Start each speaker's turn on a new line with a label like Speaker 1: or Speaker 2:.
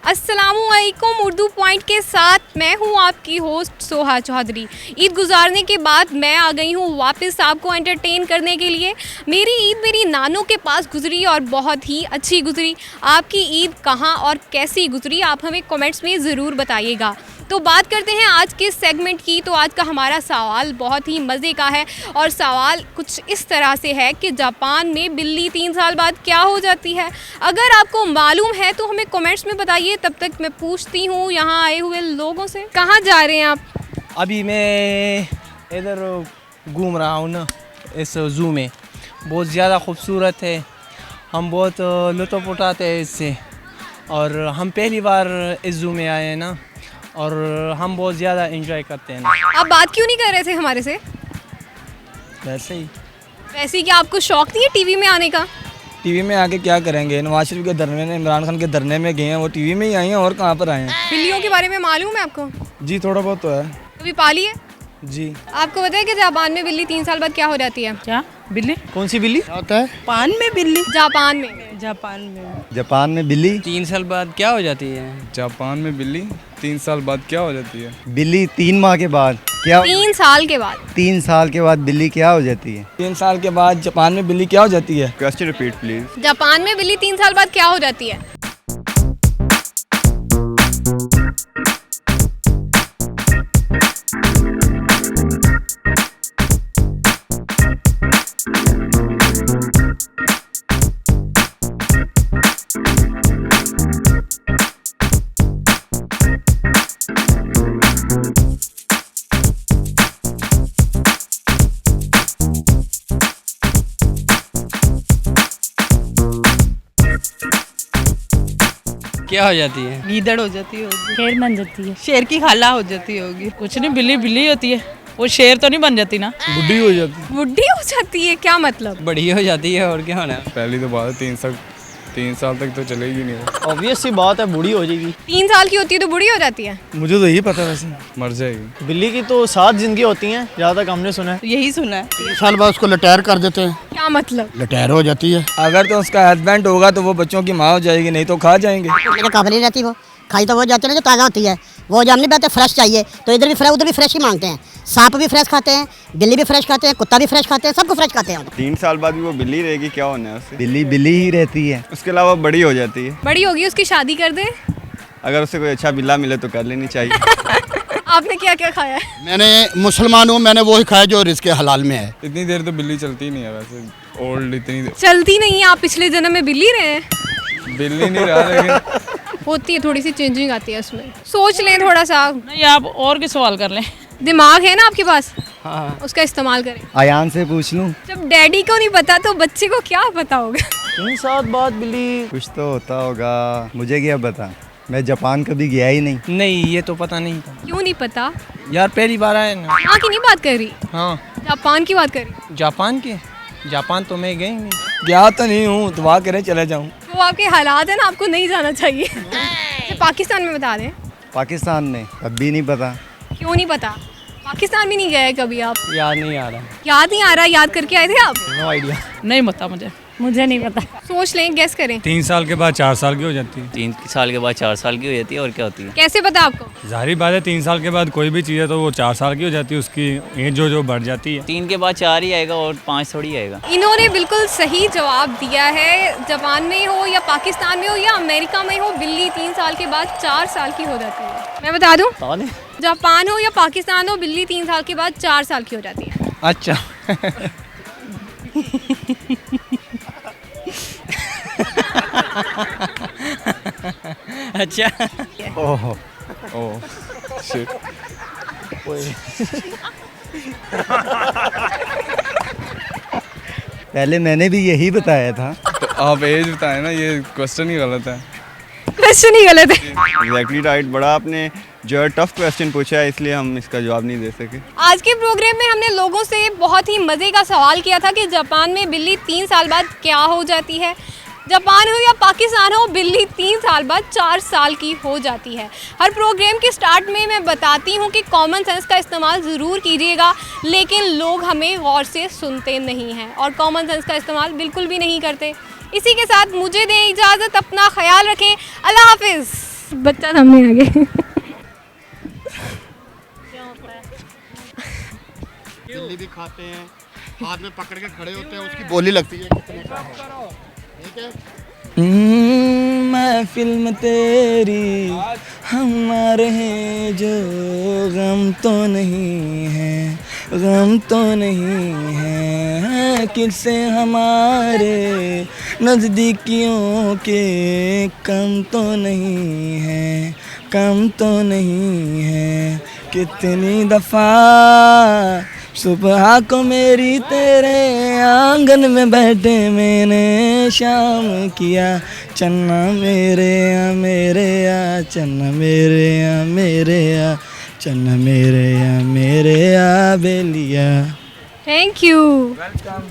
Speaker 1: अस्सलामुअलैकुम। उर्दू पॉइंट के साथ मैं हूं आपकी होस्ट सोहा चौधरी। ईद गुजारने के बाद मैं आ गई हूं वापस आपको एंटरटेन करने के लिए। मेरी ईद मेरी नानों के पास गुजरी और बहुत ही अच्छी गुजरी। आपकी ईद कहां और कैसी गुजरी आप हमें कमेंट्स में ज़रूर बताइएगा। तो बात करते हैं आज के सेगमेंट की। तो आज का हमारा सवाल बहुत ही मज़े का है और सवाल कुछ इस तरह से है कि जापान में बिल्ली 3 साल बाद क्या हो जाती है। अगर आपको मालूम है तो हमें कमेंट्स में बताइए। तब तक मैं पूछती हूँ यहाँ आए हुए लोगों से, कहाँ जा रहे हैं आप?
Speaker 2: अभी मैं इधर घूम रहा हूँ ना, इस ज़ू में। बहुत ज़्यादा खूबसूरत है, हम बहुत लुत्फ़ उठाते हैं इससे। और हम पहली बार इस ज़ू में आए हैं ना, और हम बहुत ज़्यादा एंजॉय करते हैं ना।
Speaker 1: आप बात क्यों नहीं कर रहे थे हमारे से?
Speaker 2: वैसे ही
Speaker 1: क्या आपको शौक नहीं है टीवी में आने का?
Speaker 3: टीवी में आके क्या करेंगे? नवाज शरीफ के धरने में, इमरान खान के धरने में गए हैं, वो टीवी में ही आए हैं और कहाँ पर आए हैं?
Speaker 1: बिल्लियों के बारे में मालूम है आपको?
Speaker 3: जी थोड़ा बहुत तो है
Speaker 1: कभी पाली है?
Speaker 3: जी।
Speaker 1: आपको पता है कि जापान में बिल्ली 3 साल बाद क्या हो जाती है?
Speaker 4: क्या बिल्ली?
Speaker 3: कौन सी बिल्ली होता है?
Speaker 4: पान में बिल्ली?
Speaker 1: जापान में।
Speaker 3: जापान में बिल्ली
Speaker 2: 3 साल बाद क्या हो जाती है?
Speaker 5: जापान में बिल्ली 3 साल बाद क्या हो जाती है?
Speaker 3: बिल्ली 3 माह के बाद क्या?
Speaker 1: 3 साल के बाद।
Speaker 3: 3 साल के बाद बिल्ली क्या हो जाती है? 3 साल के बाद जापान में बिल्ली क्या हो जाती है?
Speaker 5: Question repeat please.
Speaker 1: जापान में बिल्ली 3 साल बाद क्या हो जाती है?
Speaker 2: क्या हो जाती है?
Speaker 4: गीदड़ हो जाती होगी,
Speaker 6: शेर बन जाती है।
Speaker 4: शेर की खाला हो जाती होगी।
Speaker 6: कुछ नहीं, बिल्ली बिल्ली होती है, वो शेर तो नहीं बन जाती ना।
Speaker 3: बुढ़ी हो जाती
Speaker 1: बुढ़ी हो जाती है? क्या मतलब?
Speaker 2: बड़ी हो जाती है और क्या होना है?
Speaker 5: पहली तो बात है 3 साल तक तो चलेगी नहीं वो।
Speaker 3: ऑब्वियस सी बात है, बूढ़ी हो जाएगी।
Speaker 1: 3 साल की होती है तो बुढ़ी हो जाती है?
Speaker 3: मुझे तो यही पता है वैसे।
Speaker 5: मर जाएगी।
Speaker 3: बिल्ली की तो 7 जिंदगी होती हैं, जहाँ तक हमने सुना है।
Speaker 4: यही सुना है।
Speaker 7: 3 साल बाद उसको रिटायर कर देते हैं।
Speaker 1: क्या मतलब?
Speaker 7: रिटायर हो जाती है।
Speaker 3: अगर तो उसका हस्बैंड होगा तो वो बच्चों की माँ हो जाएगी, नहीं तो खा जाएंगे।
Speaker 8: लेकिन काबुल नहीं रहती, वो खाई तो वो जाते हैं जो ताज़ा होती है। वो जो हमने बात है फ्रेश चाहिए, तो इधर भी फ्रेश उधर भी फ्रेश ही मांगते हैं। सांप भी फ्रेश खाते हैं, बिल्ली भी फ्रेश खाते हैं, कुत्ता भी फ्रेश खाते हैं, सबको फ्रेश खाते हैं।
Speaker 5: 3 साल बाद भी वो बिल्ली रहेगी, क्या होना है उससे?
Speaker 3: बिल्ली बिल्ली ही रहती है।
Speaker 5: उसके अलावा बड़ी हो जाती है।
Speaker 1: बड़ी होगी, उसकी शादी कर दे।
Speaker 5: अगर उसे कोई अच्छा बिल्ला मिले तो कर लेनी चाहिए।
Speaker 1: आपने क्या क्या खाया है?
Speaker 7: मैंने मुसलमान हूँ, मैंने वही खाया जो रिज़्क़ हलाल में है।
Speaker 5: इतनी देर तो बिल्ली चलती ही नहीं है वैसे। ओल्ड इतनी देर
Speaker 1: चलती नहीं है? आप पिछले जन्म में बिल्ली रहे हैं?
Speaker 5: बिल्ली नहीं रहा, लेकिन
Speaker 1: होती है, थोड़ी सी चेंजिंग आती है उसमें। सोच लें थोड़ा सा,
Speaker 6: नहीं, आप और भी सवाल कर लें।
Speaker 1: दिमाग है ना आपके पास,
Speaker 3: हाँ,
Speaker 1: उसका इस्तेमाल करें।
Speaker 3: अयान से पूछ लूँ।
Speaker 1: जब डैडी को नहीं पता तो बच्चे को क्या पता होगा?
Speaker 3: 3 साल बाद बिल्ली कुछ तो होता होगा, मुझे क्या पता। मैं जापान कभी गया ही नहीं।
Speaker 2: नहीं, ये तो पता नहीं था
Speaker 1: क्यों नहीं पता?
Speaker 2: यार, पहली बार आए ना।
Speaker 1: यहाँ की नहीं बात कर रही,
Speaker 2: हाँ,
Speaker 1: जापान की बात कर रही।
Speaker 2: जापान तो मैं गई नहीं।
Speaker 3: गया तो नहीं हूँ, दुआ करे चले जाऊँ।
Speaker 1: वो आपके हालात है ना, आपको नहीं जाना चाहिए। तो पाकिस्तान में बता दें।
Speaker 3: पाकिस्तान में अभी नहीं पता।
Speaker 1: क्यों नहीं पता? पाकिस्तान भी नहीं गए कभी आप?
Speaker 2: याद नहीं आ रहा।
Speaker 1: याद नहीं आ रहा? याद करके आए थे आप?
Speaker 3: No idea.
Speaker 6: नहीं पता मुझे नहीं पता।
Speaker 1: सोच लें, गेस करें।
Speaker 9: 3 साल के बाद 4 साल की हो जाती है।
Speaker 10: 3 साल के बाद 4 साल की हो जाती है, और क्या होती है?
Speaker 1: कैसे पता आपको?
Speaker 9: जाहिर बात है 3 साल के बाद कोई भी चीज़ है तो वो 4 साल की हो जाती है, उसकी एज जो बढ़ जाती है।
Speaker 10: 3 के बाद 4 ही आएगा और 5 थोड़ी आएगा।
Speaker 1: इन्होंने बिल्कुल सही जवाब दिया है। जापान में हो या पाकिस्तान में हो या अमेरिका में हो, बिल्ली 3 साल के बाद 4 साल की हो जाती है। मैं बता दूं, जापान हो या पाकिस्तान हो, बिल्ली 3 साल के बाद 4 साल की हो जाती है।
Speaker 2: अच्छा। अच्छा।
Speaker 3: ओह
Speaker 5: ओह शिट।
Speaker 3: पहले मैंने भी यही बताया था।
Speaker 5: तो आप एज बताएं ना, ये क्वेश्चन ही गलत है।
Speaker 1: क्वेश्चन ही गलत है।
Speaker 5: Exactly right. बड़ा आपने जो है टफ क्वेश्चन पूछा है, इसलिए हम इसका जवाब नहीं दे सके।
Speaker 1: आज के प्रोग्राम में हमने लोगों से बहुत ही मज़े का सवाल किया था कि जापान में बिल्ली 3 साल बाद क्या हो जाती है। जापान हो या पाकिस्तान हो, बिल्ली 3 साल बाद 4 साल की हो जाती है। हर प्रोग्राम के स्टार्ट में मैं बताती हूँ कि कॉमन सेंस का इस्तेमाल ज़रूर कीजिएगा, लेकिन लोग हमें गौर से सुनते नहीं हैं और कॉमन सेंस का इस्तेमाल बिल्कुल भी नहीं करते। इसी के साथ मुझे दें इजाज़त, अपना ख्याल रखें। अल्लाह हाफिज़। बच्चा सामने आ गए।
Speaker 7: बिल्ली भी खाते हैं, हाथ में पकड़ के खड़े होते हैं, उसकी बोली लगती है कितने का है, ठीक है।
Speaker 2: महफिल में तेरी हमारे हैं जो गम तो नहीं है, गम तो नहीं है, किससे हमारे नज़दीकियों के कम तो नहीं है, कम तो नहीं है। कितनी दफ़ा सुबह को मेरी तेरे आंगन में बैठे मैंने शाम किया, चन्ना मेरे आ मेरे आ, चन्ना मेरे आ मेरे आ, चन्ना मेरे आ मेरे आ बेलिया।
Speaker 1: Thank you.
Speaker 2: वेलकम।